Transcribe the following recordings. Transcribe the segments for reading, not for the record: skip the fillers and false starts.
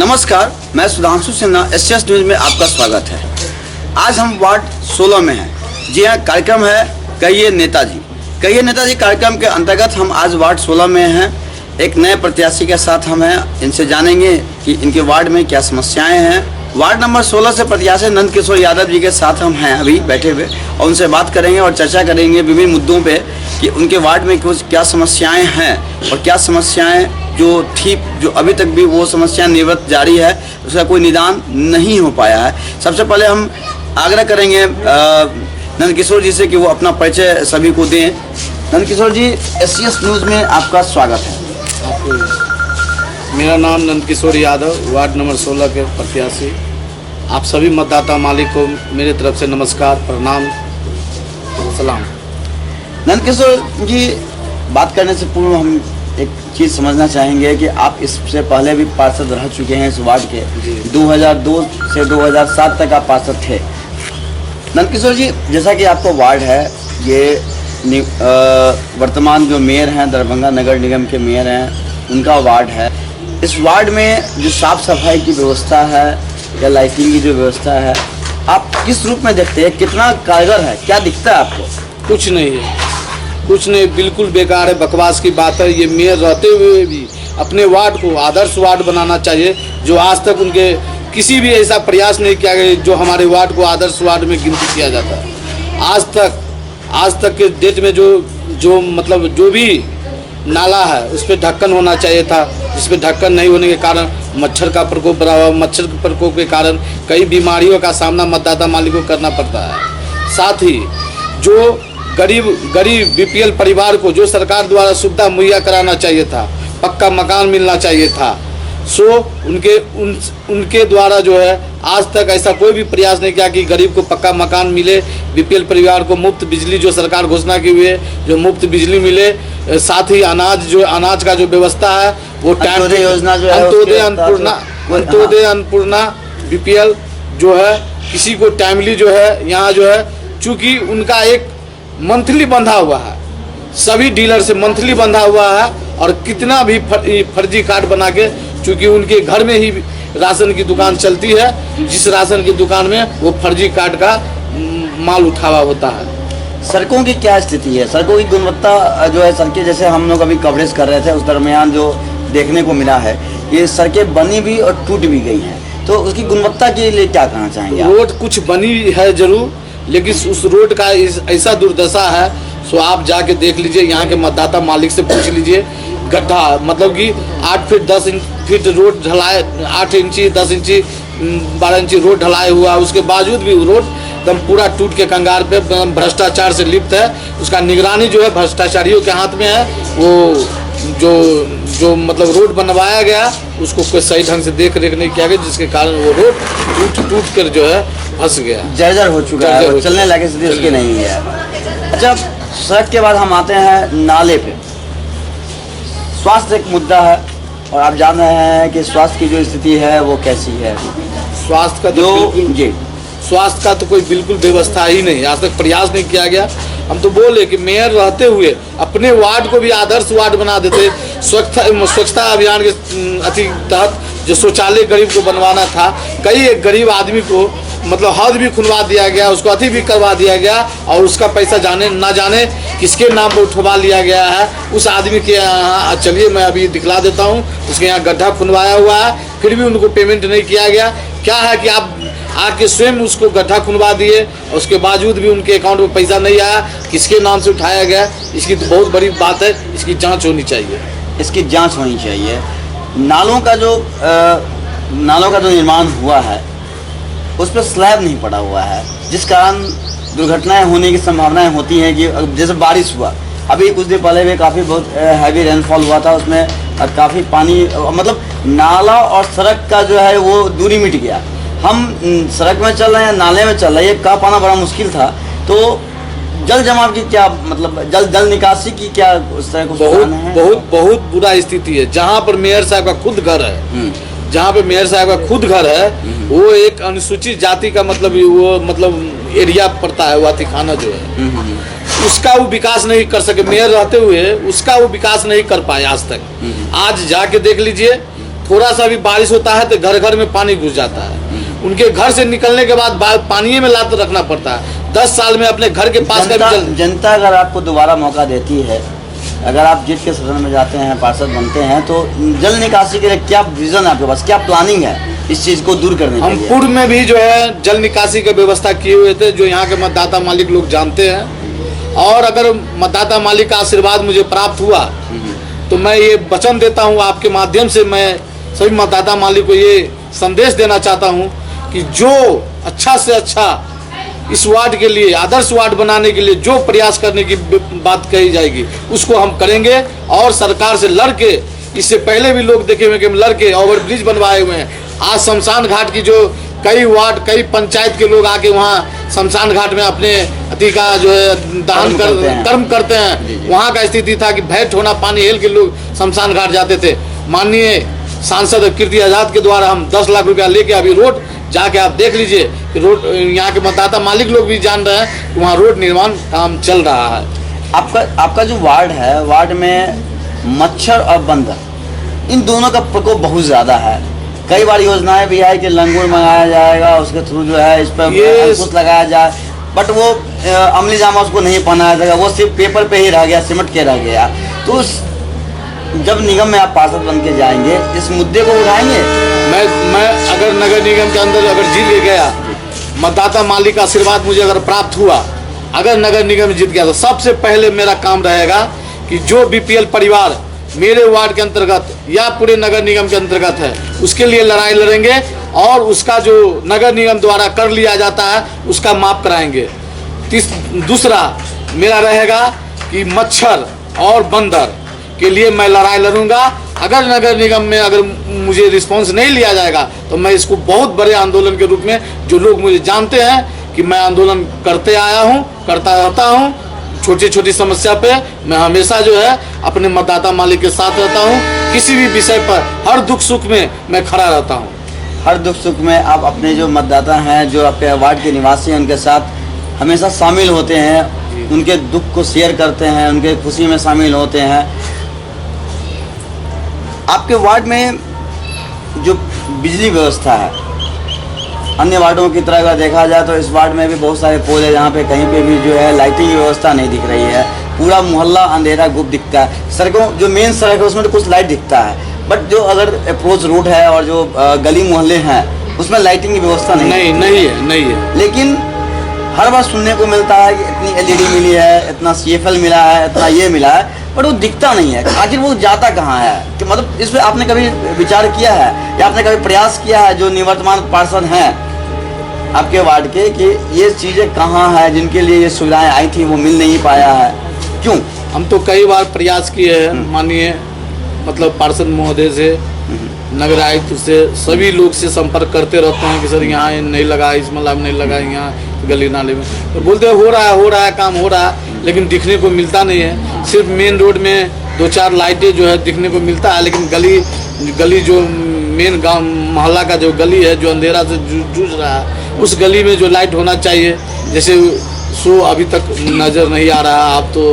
नमस्कार, मैं Sudhanshu Sinha, SS news में आपका स्वागत है। आज हम वार्ड 16 में हैं। जी हाँ, कार्यक्रम है कहिए नेताजी। कहिए नेताजी कार्यक्रम के अंतर्गत हम आज वार्ड 16 में हैं। एक नए प्रत्याशी के साथ हम हैं, इनसे जानेंगे कि इनके वार्ड में क्या समस्याएं हैं। वार्ड नंबर 16 से प्रत्याशी नंद किशोर यादव जी के साथ हम हैं अभी बैठे हुए, और उनसे बात करेंगे और चर्चा करेंगे विभिन्न मुद्दों पे कि उनके वार्ड में कुछ क्या समस्याएं हैं और क्या समस्याएं जो अभी तक भी वो समस्या निवृत्त जारी है, उसका कोई निदान नहीं हो पाया है। सबसे पहले हम आग्रह करेंगे नंद किशोर जी से कि वो अपना परिचय सभी को दें। नंद किशोर जी, एसएस न्यूज में आपका स्वागत है। मेरा नाम नंद किशोर यादव, वार्ड नंबर 16 के प्रत्याशी। आप सभी मतदाता मालिक को मेरे तरफ से नमस्कार, प्रणाम, सलाम। नंद किशोर जी, बात करने से पूर्व हम एक चीज़ समझना चाहेंगे कि आप इससे पहले भी पार्षद रह चुके हैं इस वार्ड के। 2002 से 2007 तक आप पार्षद थे। नंद किशोर जी, जैसा कि आपका वार्ड है, ये वर्तमान जो मेयर हैं, दरभंगा नगर निगम के मेयर हैं, उनका वार्ड है। इस वार्ड में जो साफ सफाई की व्यवस्था है या लाइटिंग की जो व्यवस्था है, आप किस रूप में देखते हैं? कितना कारगर है? क्या दिखता है आपको? कुछ नहीं है, कुछ नहीं, बिल्कुल बेकार है, बकवास की बात है। ये मेयर रहते हुए भी अपने वार्ड को आदर्श वार्ड बनाना चाहिए, जो आज तक उनके किसी भी ऐसा प्रयास नहीं किया गया जो हमारे वार्ड को आदर्श वार्ड में गिनती किया जाता है। आज तक के डेट में जो भी नाला है उस पर ढक्कन होना चाहिए था, जिस पे ढक्कन नहीं होने के कारण मच्छर का प्रकोप बढ़ा हुआ। मच्छर के प्रकोप के कारण कई बीमारियों का सामना मतदाता मालिक को करना पड़ता है। साथ ही जो गरीब बीपीएल परिवार को जो सरकार द्वारा सुविधा मुहैया कराना चाहिए था, पक्का मकान मिलना चाहिए था, सो उनके द्वारा जो है आज तक ऐसा कोई भी प्रयास नहीं किया कि गरीब को पक्का मकान मिले, बीपीएल परिवार को मुफ्त बिजली जो सरकार घोषणा की हुई है, जो मुफ्त बिजली मिले। साथ ही अनाज का जो व्यवस्था है वो टाइम योजना जो है अंत्योदय अन्नपूर्णा बीपीएल जो है किसी को टाइमली जो है यहाँ जो है, चूँकि उनका एक मंथली बंधा हुआ है, सभी डीलर से मंथली बंधा हुआ है, और कितना भी फर्जी कार्ड बना के, चूँकि उनके घर में ही राशन की दुकान चलती है, जिस राशन की दुकान में वो फर्जी कार्ड का माल उठावा होता है। सड़कों की क्या स्थिति है? सड़कों की गुणवत्ता जो है, सड़कें जैसे हम लोग अभी कवरेज कर रहे थे, उस दरमियान जो देखने को मिला है, ये सड़कें बनी भी और टूट भी गई हैं, तो उसकी गुणवत्ता के लिए क्या कहना चाहेंगे? रोड कुछ बनी है जरूर, लेकिन उस रोड का ऐसा दुर्दशा है, सो आप जाके देख लीजिए, यहाँ के मतदाता मालिक से पूछ लीजिए। गड्ढा मतलब कि 8 फीट 10 फीट रोड ढलाए, 8 इंची 10 इंची 12 इंची रोड ढलाए हुआ, उसके बावजूद भी रोड एकदम पूरा टूट के कंगार पे भ्रष्टाचार से लिप्त है। उसका निगरानी जो है भ्रष्टाचारियों के हाथ में है। वो जो मतलब रोड बनवाया गया उसको कोई सही ढंग से देख रेख नहीं किया गया, जिसके कारण वो रोड टूट कर जो है फंस गया, जर्जर हो चुका है, चलने लायक स्थिति उसकी नहीं है। अच्छा, सड़क के बाद हम आते हैं नाले पे। स्वास्थ्य एक मुद्दा है, और आप जान रहे हैं कि स्वास्थ्य की जो स्थिति है वो कैसी है। स्वास्थ्य का तो कोई बिल्कुल व्यवस्था ही नहीं, आज तक प्रयास नहीं किया गया। हम तो बोले कि मेयर रहते हुए अपने वार्ड को भी आदर्श वार्ड बना देते। स्वच्छता अभियान के तहत जो शौचालय गरीब को बनवाना था, कई एक गरीब आदमी को मतलब हद भी खुनवा दिया गया, उसको अति भी करवा दिया गया, और उसका पैसा ना जाने किसके नाम पर उठवा लिया गया है। उस आदमी के यहाँ, चलिए मैं अभी दिखला देता हूँ, उसके यहाँ गड्ढा खुनवाया हुआ है, फिर भी उनको पेमेंट नहीं किया गया। क्या है कि आप आके स्वयं उसको गड्ढा खुनवा दिए, उसके बावजूद भी उनके अकाउंट में पैसा नहीं आया, किसके नाम से उठाया गया? इसकी तो बहुत बड़ी बात है, इसकी जाँच होनी चाहिए। इसकी जाँच होनी चाहिए। नालों का जो निर्माण हुआ है उस पर स्लैब नहीं पड़ा हुआ है, जिस कारण दुर्घटनाएं होने की संभावनाएं होती हैं। कि जैसे बारिश हुआ, अभी कुछ दिन पहले भी काफ़ी बहुत हैवी रेनफॉल हुआ था, उसमें काफ़ी पानी, मतलब नाला और सड़क का जो है वो दूरी मिट गया। हम सड़क में चल रहे हैं, नाले में चल रहे हैं, कह पाना बड़ा मुश्किल था। तो जल जमाव की क्या मतलब, जल निकासी की क्या उस तरह कुछ बहुत बुरा स्थिति है। जहाँ पर मेयर साहब का खुद घर है, जहाँ पे मेयर साहब का खुद घर है, वो एक अनुसूचित जाति का मतलब एरिया पड़ता है, वातीखाना जो है, उसका वो विकास नहीं कर सके। मेयर रहते हुए उसका वो विकास नहीं कर पाए आज तक। आज जाके देख लीजिए थोड़ा सा भी बारिश होता है तो घर घर में पानी घुस जाता है। उनके घर से निकलने के बाद पानी में लात रखना पड़ता है। 10 साल में अपने घर के पास जनता अगर आपको दोबारा मौका देती है, अगर आप जीत के सदन में जाते हैं, पार्षद बनते हैं, तो जल निकासी के लिए क्या विजन है आपके पास, क्या प्लानिंग है इस चीज़ को दूर करने के हम लिए? पूर्व में भी जो है जल निकासी की व्यवस्था किए हुए थे, जो यहाँ के मतदाता मालिक लोग जानते हैं। और अगर मतदाता मालिक का आशीर्वाद मुझे प्राप्त हुआ तो मैं ये वचन देता हूँ आपके माध्यम से, मैं सभी मतदाता मालिक को ये संदेश देना चाहता हूँ कि जो अच्छा से अच्छा इस वार्ड के लिए, आदर्श वार्ड बनाने के लिए जो प्रयास करने की बात कही जाएगी उसको हम करेंगे। और सरकार से लड़के, इससे पहले भी लोग देखे हुए कि हम लड़के ओवर ब्रिज बनवाए हुए हैं। आज शमशान घाट की जो कई वार्ड, कई पंचायत के लोग आके वहाँ शमशान घाट में अपने अति का जो है दान कर्म करते हैं। वहाँ का स्थिति था कि भैंट होना पानी हेल के लोग शमशान घाट जाते थे। माननीय सांसद कीर्ति आजाद के द्वारा हम 10 लाख रुपया लेके अभी रोड जाके आप देख लीजिए कि रोड, यहाँ के मतदाता मालिक लोग भी जान रहे हैं कि वहाँ रोड निर्माण काम चल रहा है। आपका जो वार्ड है, वार्ड में मच्छर और बंदर, इन दोनों का प्रकोप बहुत ज़्यादा है। कई बार योजनाएं भी है कि लंगूर मंगाया जाएगा, उसके थ्रू जो है इस पर अंकुश लगाया जाए, बट वो अमली जामा उसको नहीं पहनाया जाएगा, वो सिर्फ पेपर पे ही रह गया, सिमट के रह गया। तो जब निगम में आप पार्षद बन के जाएंगे, इस मुद्दे को उठाएंगे? मैं अगर नगर निगम के अंदर अगर जीत गया, मतदाता मालिक का आशीर्वाद मुझे अगर प्राप्त हुआ, अगर नगर निगम जीत गया, तो सबसे पहले मेरा काम रहेगा कि जो बीपीएल परिवार मेरे वार्ड के अंतर्गत या पूरे नगर निगम के अंतर्गत है, उसके लिए लड़ाई लड़ेंगे और उसका जो नगर निगम द्वारा कर लिया जाता है उसका माफ कराएंगे। दूसरा मेरा रहेगा कि मच्छर और बंदर के लिए मैं लड़ाई लड़ूंगा। अगर नगर निगम में अगर मुझे रिस्पांस नहीं लिया जाएगा तो मैं इसको बहुत बड़े आंदोलन के रूप में, जो लोग मुझे जानते हैं कि मैं आंदोलन करते आया हूँ, करता रहता हूँ, छोटी छोटी समस्या पे मैं हमेशा जो है अपने मतदाता मालिक के साथ रहता हूँ। किसी भी विषय पर हर दुख सुख में मैं खड़ा रहता हूँ। हर दुख सुख में आप अपने जो मतदाता हैं, जो आपके वार्ड के निवासी हैं, उनके साथ हमेशा शामिल होते हैं, उनके दुख को शेयर करते हैं, उनके खुशी में शामिल होते हैं। आपके वार्ड में जो बिजली व्यवस्था है, अन्य वार्डों की तरह अगर देखा जाए तो इस वार्ड में भी बहुत सारे पोल है जहाँ पे कहीं पे भी जो है लाइटिंग की व्यवस्था नहीं दिख रही है। पूरा मोहल्ला अंधेरा गुप्त दिखता है। सड़कों, जो मेन सड़क है उसमें तो कुछ लाइट दिखता है, बट जो अगर अप्रोच रोड है और जो गली मोहल्ले हैं उसमें लाइटिंग की व्यवस्था नहीं है। लेकिन हर बार सुनने को मिलता है कि इतनी एलईडी मिली है, इतना CFL मिला है, इतना ये मिला है, पर वो दिखता नहीं है। आखिर वो जाता कहाँ है? कि मतलब इस पर आपने कभी विचार किया है या आपने कभी प्रयास किया है, जो निवर्तमान पार्षद हैं आपके वार्ड के, कि ये चीज़ें कहाँ हैं जिनके लिए ये सुविधाएं आई थी वो मिल नहीं पाया है? क्यों? हम तो कई बार प्रयास किए हैं, माननीय मतलब पार्षद महोदय से, नगर आयुक्त से, सभी लोग से संपर्क करते रहते हैं कि सर यहाँ नहीं लगा, इस मल्ला में नहीं लगा, यहाँ गली नाले में, तो बोलते हैं हो रहा है काम हो रहा है, लेकिन दिखने को मिलता नहीं है। सिर्फ मेन रोड में 2-4 लाइटें जो है दिखने को मिलता है, लेकिन गली जो मेन गांव मोहल्ला का जो गली है, जो अंधेरा से जूझ रहा है, उस गली में जो लाइट होना चाहिए, जैसे सो अभी तक नज़र नहीं आ रहा। आप तो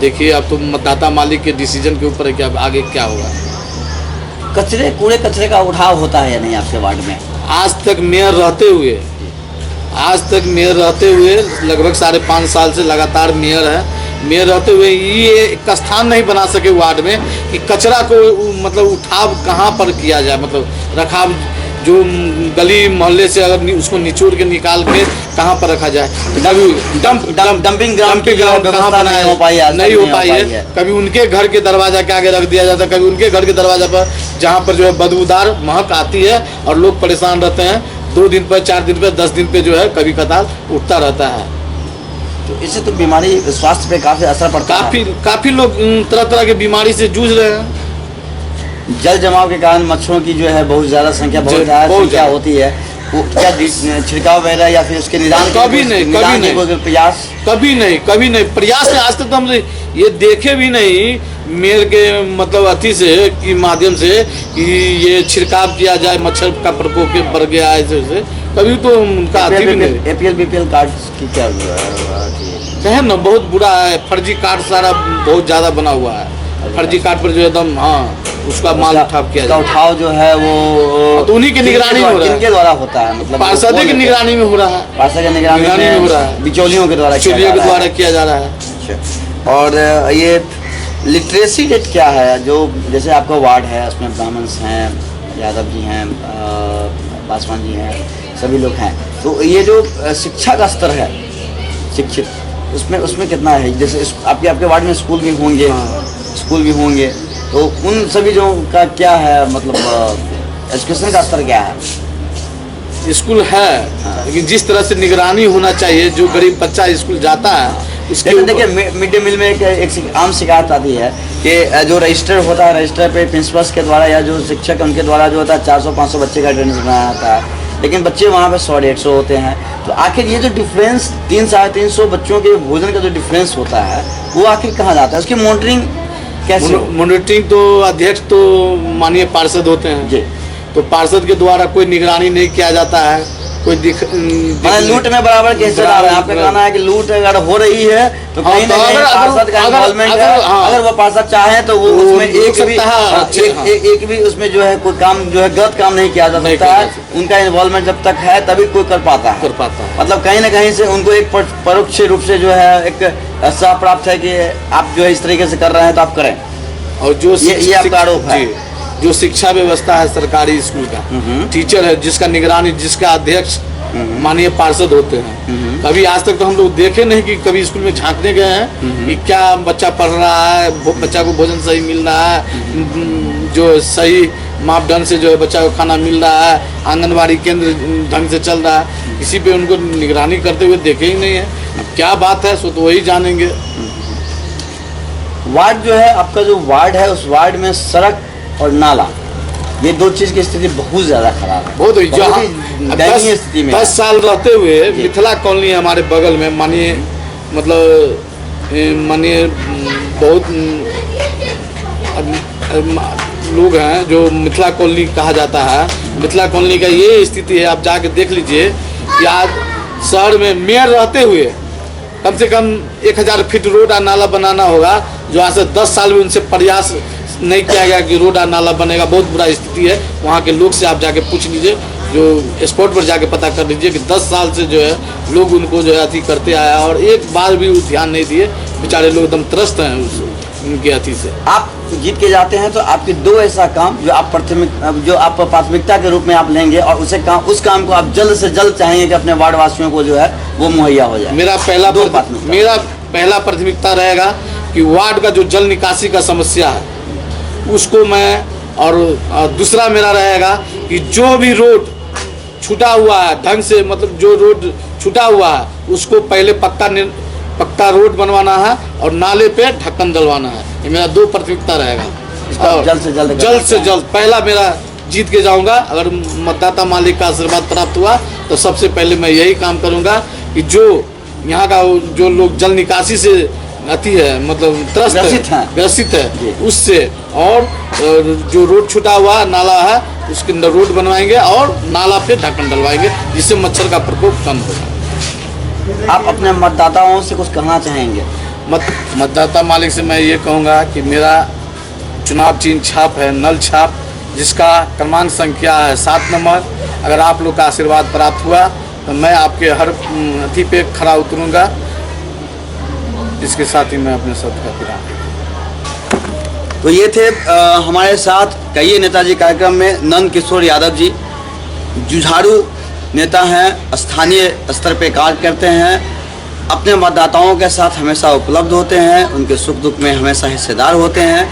देखिए, अब तो मतदाता मालिक के डिसीजन के ऊपर है कि अब आगे क्या होगा। कूड़े कचरे का उठाव होता है या नहीं आपके वार्ड में? आज तक मेयर रहते हुए लगभग 5.5 साल से लगातार मेयर रहते हुए ये एक स्थान नहीं बना सके वार्ड में कि कचरा को मतलब उठाव कहाँ पर किया जाए, मतलब रखाव जो गली मोहल्ले से अगर उसको निचोड़ के निकाल के कहाँ पर रखा जाए। डंपिंग ग्राउंड कहाँ बनाया नहीं हो पाई है। कभी उनके घर के दरवाजा के आगे रख दिया जाता है, कभी उनके घर के दरवाजा पर, जहाँ पर जो है बदबूदार महक आती है और लोग परेशान रहते हैं। 2 दिन पर, 4 दिन पर, 10 दिन पे जो है कभी कतार उठता रहता है। तो इससे तो बीमारी, स्वास्थ्य पे काफी असर पड़ता है। काफी लोग तरह की बीमारी से जूझ रहे हैं। जल जमाव के कारण मच्छरों की जो है बहुत ज़्यादा संख्या संख्या होती है। वो क्या छिड़काव वगैरह या फिर उसके निदान? कभी नहीं प्रयास कभी नहीं प्रयास से आज तक तो हम ये देखे भी नहीं मेयर के मतलब अति से की माध्यम से कि ये छिड़काव किया जाए, मच्छर का प्रकोप बढ़ गया है ऐसे कभी तो उनका अति भी नहीं। APL BPL कार्ड की क्या है ना, बहुत बुरा है। फर्जी कार्ड सारा बहुत ज़्यादा बना हुआ है फर्जी कार्ड पर जो एकदम हाँ उसका माल उठाव किया उसका जाता उठाव जो है वो तो उन्हीं की निगरानी में हो रहा है। किनके द्वारा होता है, मतलब पार्षद की निगरानी में हो रहा है, पार्षद की निगरानी में हो रहा है, बिचौलियों के द्वारा बिचौलियों के द्वारा किया जा रहा है। अच्छा, और ये लिटरेसी रेट क्या है? जो जैसे आपका वार्ड है उसमें ब्राह्मण्स हैं, यादव जी हैं, पासवान जी हैं, सभी लोग हैं, तो ये जो शिक्षा का स्तर है शिक्षित उसमें कितना है? जैसे आपके वार्ड में स्कूल भी होंगे, स्कूल भी होंगे, तो उन सभी जो का क्या है, मतलब एजुकेशन का स्तर क्या है? स्कूल है लेकिन जिस तरह से निगरानी होना चाहिए, जो गरीब बच्चा स्कूल जाता है उसके देखिए मिड डे मील में एक आम शिकायत आती है कि जो रजिस्टर होता है, रजिस्टर पे प्रिंसिपल्स के द्वारा या जो शिक्षक उनके द्वारा जो होता है 400-500 बच्चे का अटेंडेंस बनाया जाता है, लेकिन बच्चे वहाँ पे 100-150 होते हैं। तो आखिर ये जो डिफरेंस 300-350 बच्चों के भोजन का जो डिफरेंस होता है वो आखिर कहाँ जाता है? उसकी मॉनिटरिंग कैसे? मॉनिटरिंग तो अध्यक्ष तो माननीय पार्षद होते हैं जी, तो पार्षद के द्वारा कोई निगरानी नहीं किया जाता है, कोई लूट में बराबर कैसे डाल रहे हैं? आपका कहना है कि लूट अगर हो रही है तो कहीं ना कहीं पार्षद का इन्वॉल्वमेंट है। अगर वो पार्षद चाहे तो वो उसमें एक भी उसमें जो है कोई काम जो है गलत काम नहीं किया जा सकता है। उनका इन्वॉल्वमेंट जब तक है तभी कोई कर पाता है। मतलब कहीं ना कहीं से उनको एक परोक्ष रूप से जो है एक ऐसा प्राप्त है कि आप जो है इस तरीके से कर रहे हैं तो आप करें, और जो ये आपका आरोप है। जो शिक्षा व्यवस्था है सरकारी स्कूल का, टीचर है जिसका निगरानी, जिसका अध्यक्ष माननीय पार्षद होते हैं, कभी आज तक तो हम लोग देखे नहीं कि कभी स्कूल में झांकने गए हैं कि क्या बच्चा पढ़ रहा है, बच्चा को भोजन सही मिल रहा है, जो सही मापदंड से जो है बच्चा को खाना मिल रहा है, आंगनबाड़ी केंद्र ढंग से चल रहा है, किसी पे उनको निगरानी करते हुए देखे ही नहीं है। क्या बात है सो तो वही जानेंगे। वार्ड जो है आपका, जो वार्ड है उस वार्ड में सड़क और नाला, ये दो चीज की स्थिति बहुत ज्यादा खराब है, बहुत ही दयनीय स्थिति में। 10 साल रहते हुए मिथिला कॉलोनी हमारे बगल में मानिए, मतलब मानिए बहुत लोग हैं जो मिथिला कॉलोनी कहा जाता है। मिथिला कॉलोनी का ये स्थिति है, आप जाके देख लीजिए कि आज शहर में मेयर रहते हुए कम से कम 1000 फीट रोड और नाला बनाना होगा, जो आज से 10 साल में उनसे प्रयास नहीं किया गया कि रोड और नाला बनेगा। बहुत बुरा स्थिति है। वहाँ के लोग से आप जाके पूछ लीजिए, जो स्पॉट पर जाके पता कर लीजिए कि 10 साल से जो है लोग उनको जो है अति करते आया और एक बार भी ध्यान नहीं दिए। बेचारे लोग एकदम त्रस्त हैं उनके अति से। आप जीत के जाते हैं तो आपके दो ऐसा काम जो आप प्राथमिकता के रूप में आप लेंगे और उस काम को आप जल्द से जल्द चाहेंगे कि अपने वार्ड वासियों को जो है वो मुहैया हो जाए। मेरा पहला प्राथमिकता रहेगा कि वार्ड का जो जल निकासी का समस्या है उसको मैं, और दूसरा मेरा रहेगा कि जो भी रोड छूटा हुआ है ढंग से, मतलब जो रोड छूटा हुआ है उसको पहले पक्का रोड बनवाना है और नाले पे ढक्कन डलवाना है। ये मेरा 2 प्राथमिकता रहेगा। और जल्द से जल्द पहला मेरा जीत के जाऊंगा। अगर मतदाता मालिक का आशीर्वाद प्राप्त हुआ तो सबसे पहले मैं यही काम करूंगा कि जो यहाँ का जो लोग जल निकासी से अति है, मतलब ग्रसित है उससे, और जो रोड छूटा हुआ नाला है उसके अंदर रोड बनवाएंगे और नाला पे ढक्कन डलवाएंगे, जिससे मच्छर का प्रकोप कम होगा। आप अपने मतदाताओं से कुछ कहना चाहेंगे? मतदाता मालिक से मैं ये कहूँगा कि मेरा चुनाव चिन्ह छाप है नल छाप, जिसका क्रमांक संख्या है 7 नंबर। अगर आप लोग का आशीर्वाद प्राप्त हुआ तो मैं आपके हर अथी पे खड़ा उतरूँगा। इसके साथ ही मैं अपने शब्द का विराम। तो ये थे हमारे साथ कहिए नेताजी कार्यक्रम में नंद किशोर यादव जी, जुझारू नेता हैं, स्थानीय स्तर पे कार्य करते हैं, अपने मतदाताओं के साथ हमेशा उपलब्ध होते हैं, उनके सुख दुख में हमेशा हिस्सेदार होते हैं।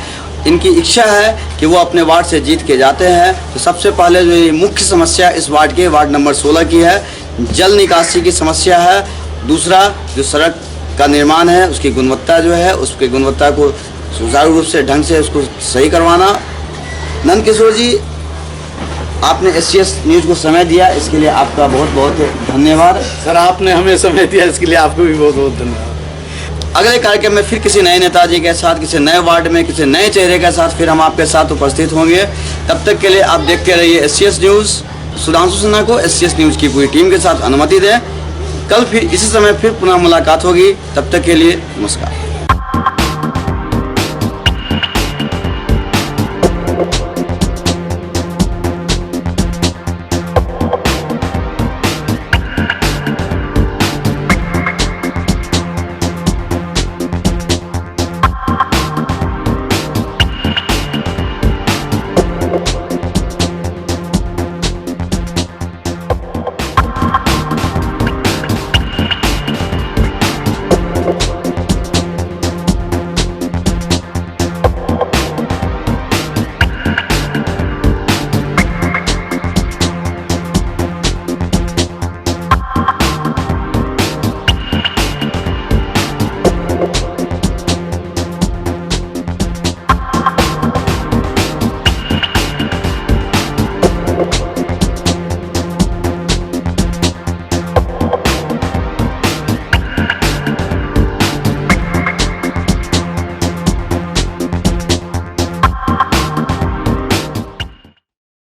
इनकी इच्छा है कि वो अपने वार्ड से जीत के जाते हैं। तो सबसे पहले जो ये मुख्य समस्या इस वार्ड नंबर 16 की है, जल निकासी की समस्या है। दूसरा जो सड़क का निर्माण है उसकी गुणवत्ता जो है, उसकी गुणवत्ता को सुचारू रूप से ढंग से उसको सही करवाना। नंद किशोर जी, आपने SCS न्यूज़ को समय दिया, इसके लिए आपका बहुत बहुत धन्यवाद। सर आपने हमें समय दिया, इसके लिए आपको भी बहुत बहुत धन्यवाद। अगले कार्यक्रम में फिर किसी नए नेताजी के साथ, किसी नए वार्ड में, किसी नए चेहरे के साथ फिर हम आपके साथ उपस्थित होंगे। तब तक के लिए आप देखते रहिए SCS न्यूज़। सुधांशु सिन्हा को SCS न्यूज़ की पूरी टीम के साथ अनुमति दें। कल फिर इसी समय फिर पुनः मुलाकात होगी। तब तक के लिए नमस्कार।